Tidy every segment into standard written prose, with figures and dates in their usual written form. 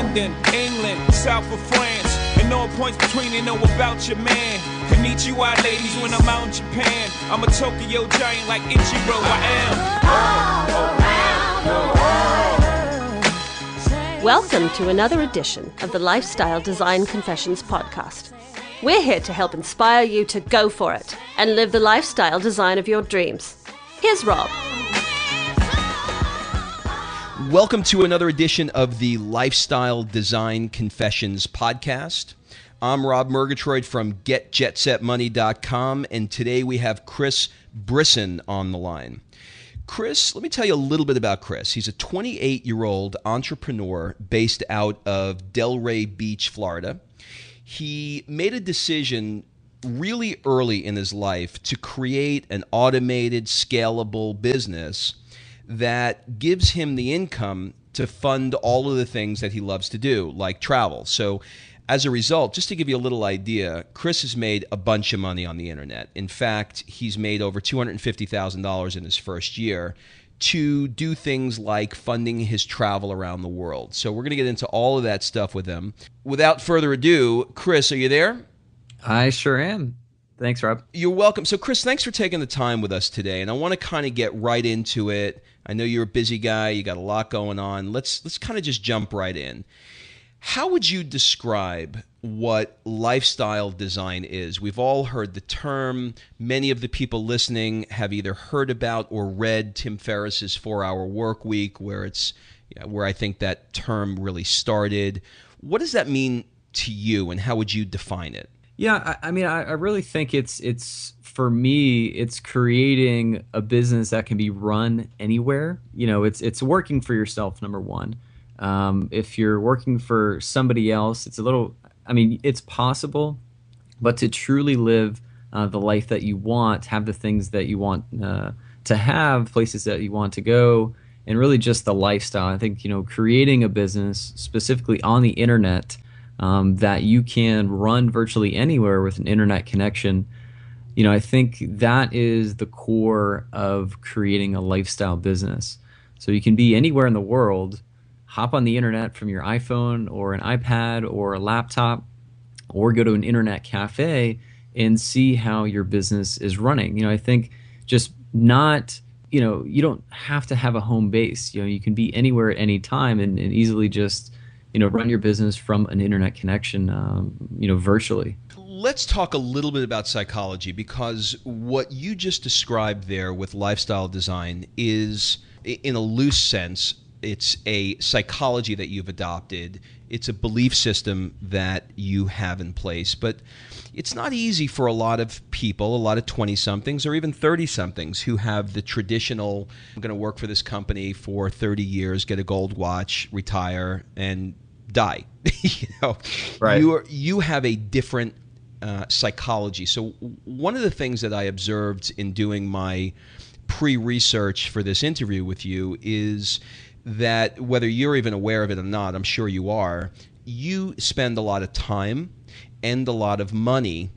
London, England, south of France, and all points between, they know about your man. Konnichiwa, ladies, when I'm out in Japan. I'm a Tokyo giant like Ichiro, I am. Welcome to another edition of the Lifestyle Design Confessions podcast. We're here to help inspire you to go for it and live the lifestyle design of your dreams. Here's Rob. Welcome to another edition of the Lifestyle Design Confessions podcast. I'm Rob Murgatroyd from GetJetSetMoney.com, and today we have Chris Brisson on the line. Chris, let me tell you a little bit about Chris. He's a 28-year-old entrepreneur based out of Delray Beach, Florida. He made a decision really early in his life to create an automated, scalable business that gives him the income to fund all of the things that he loves to do, like travel. So as a result, just to give you a little idea, Chris has made a bunch of money on the internet. In fact, he's made over $250,000 in his first year to do things like funding his travel around the world. So we're going to get into all of that stuff with him. Without further ado, Chris, are you there? I sure am. Thanks, Rob. You're welcome. So, Chris, thanks for taking the time with us today. And I want to kind of get right into it. I know you're a busy guy. You got a lot going on. Let's kind of just jump right in. How would you describe what lifestyle design is? We've all heard the term. Many of the people listening have either heard about or read Tim Ferriss's 4-Hour Work Week, where I think that term really started. What does that mean to you, and how would you define it? Yeah, I mean, I really think it's for me, it's creating a business that can be run anywhere. You know, it's working for yourself, number one. If you're working for somebody else, it's possible, but to truly live the life that you want, have the things that you want to have, places that you want to go, and really just the lifestyle. I think, creating a business specifically on the internet that you can run virtually anywhere with an internet connection, I think that is the core of creating a lifestyle business. So you can be anywhere in the world, hop on the internet from your iPhone or an iPad or a laptop, or go to an internet cafe and see how your business is running. I think just not, you don't have to have a home base. You can be anywhere at any time and easily just, run your business from an internet connection, virtually. Let's talk a little bit about psychology, because what you just described there with lifestyle design is, in a loose sense, it's a psychology that you've adopted. It's a belief system that you have in place. But it's not easy for a lot of people, a lot of 20-somethings or even 30-somethings who have the traditional, I'm going to work for this company for 30 years, get a gold watch, retire, and die. Right. You have a different psychology. So one of the things that I observed in doing my pre-research for this interview with you is that, whether you're even aware of it or not, I'm sure you are, you spend a lot of time and a lot of money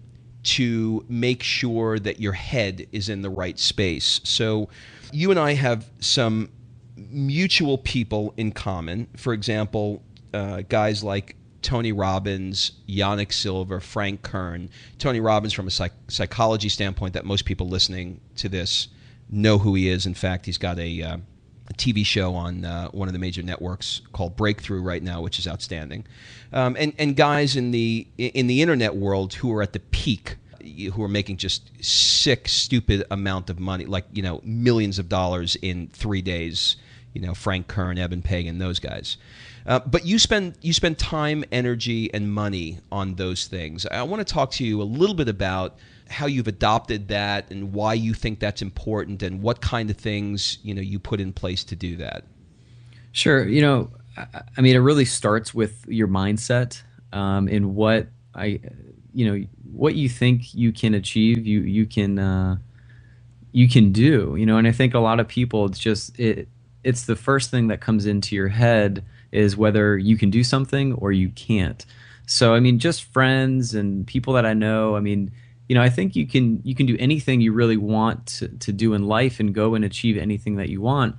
to make sure that your head is in the right space. So you and I have some mutual people in common. For example, guys like Tony Robbins, Yannick Silver, Frank Kern. Tony Robbins, from a psychology standpoint, that most people listening to this know who he is. In fact, he's got a TV show on one of the major networks called Breakthrough right now, which is outstanding. And guys in the internet world who are at the peak, who are making just sick, stupid amount of money, like millions of dollars in 3 days. Frank Kern, Eben Pagan, those guys. But you spend time, energy, and money on those things. I want to talk to you a little bit about how you've adopted that and why you think that's important, and what kind of things you put in place to do that. Sure. I mean, it really starts with your mindset, and what you think you can achieve, you can do. And I think a lot of people, it's the first thing that comes into your head is whether you can do something or you can't. So I mean, just friends and people that I know, I mean, I think you can do anything you really want to do in life and go and achieve anything that you want.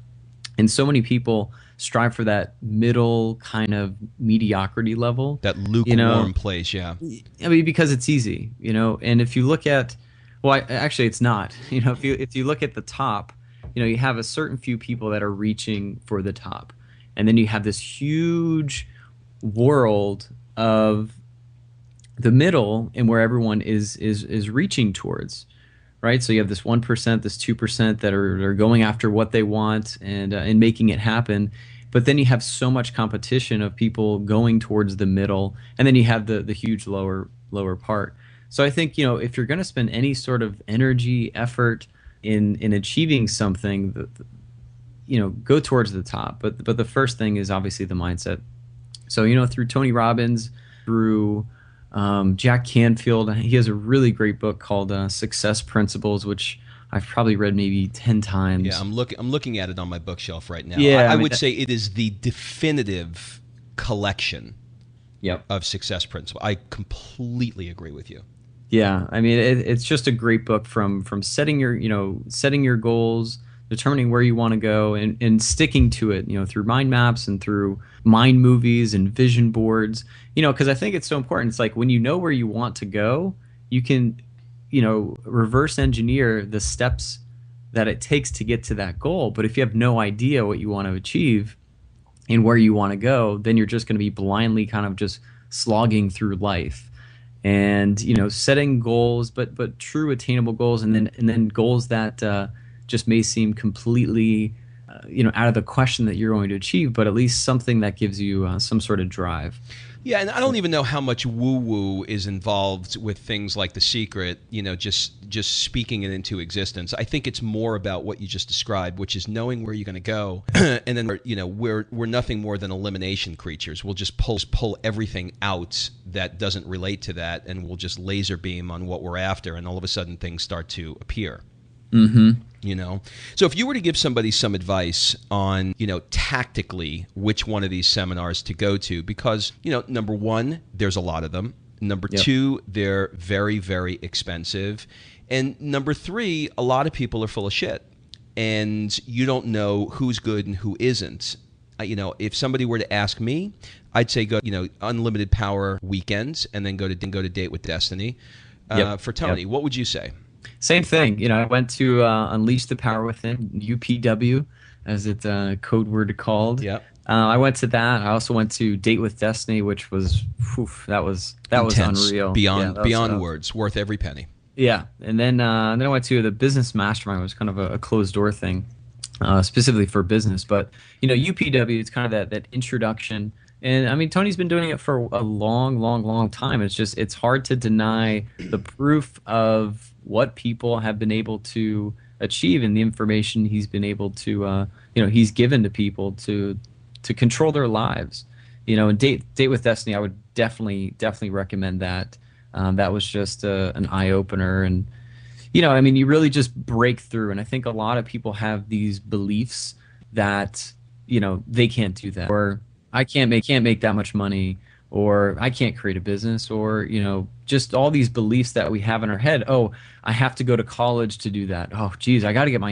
And so many people strive for that middle kind of mediocrity level. That lukewarm place, yeah. I mean, because it's easy, and if you look at, well, actually it's not, if you look at the top, you have a certain few people that are reaching for the top. And then you have this huge world of the middle and where everyone is reaching towards. Right, so you have this 1%, this 2% that are going after what they want and making it happen, but then you have so much competition of people going towards the middle, and then you have the huge lower part. So I think if you're going to spend any sort of energy, effort in achieving something, go towards the top. But the first thing is obviously the mindset. So through Tony Robbins, through Jack Canfield, he has a really great book called Success Principles, which I've probably read maybe 10 times. Yeah, I'm looking at it on my bookshelf right now. Yeah, I would say it is the definitive collection of success principles. I completely agree with you. Yeah, I mean it's just a great book from setting your goals, determining where you want to go, and sticking to it, through mind maps and through mind movies and vision boards, because I think it's so important. It's like when you know where you want to go, you can, reverse engineer the steps that it takes to get to that goal. But if you have no idea what you want to achieve and where you want to go, then you're just going to be blindly kind of just slogging through life. And, setting goals, but true attainable goals, and then goals that just may seem completely, out of the question that you're going to achieve, but at least something that gives you some sort of drive. Yeah, and I don't even know how much woo-woo is involved with things like The Secret, just speaking it into existence. I think it's more about what you just described, which is knowing where you're going to go, and then we're nothing more than elimination creatures. We'll just pull everything out that doesn't relate to that, and we'll just laser beam on what we're after, and all of a sudden things start to appear. Mm-hmm. So if you were to give somebody some advice on, tactically which one of these seminars to go to, because, number one, there's a lot of them. Number two, they're very, very expensive. And number three, a lot of people are full of shit. And you don't know who's good and who isn't. If somebody were to ask me, I'd say go, unlimited power weekends, and then go to Date with Destiny. For Tony, what would you say? Same thing. I went to Unleash the Power Within, UPW, as it's code word called. Yep. I went to that. I also went to Date with Destiny, which was that was unreal. Beyond words, worth every penny. Yeah, and then I went to the Business Mastermind. It was kind of a closed door thing, specifically for business. But UPW, it's kind of that introduction. And I mean, Tony's been doing it for a long time. It's hard to deny the proof of what people have been able to achieve and the information he's been able to, he's given to people to control their lives. And Date with Destiny, I would definitely recommend that. That was just an eye opener, and you really just break through. And I think a lot of people have these beliefs that they can't do that, or I can't make that much money, or I can't create a business, or just all these beliefs that we have in our head. Oh, I have to go to college to do that. Oh, geez, I got to get my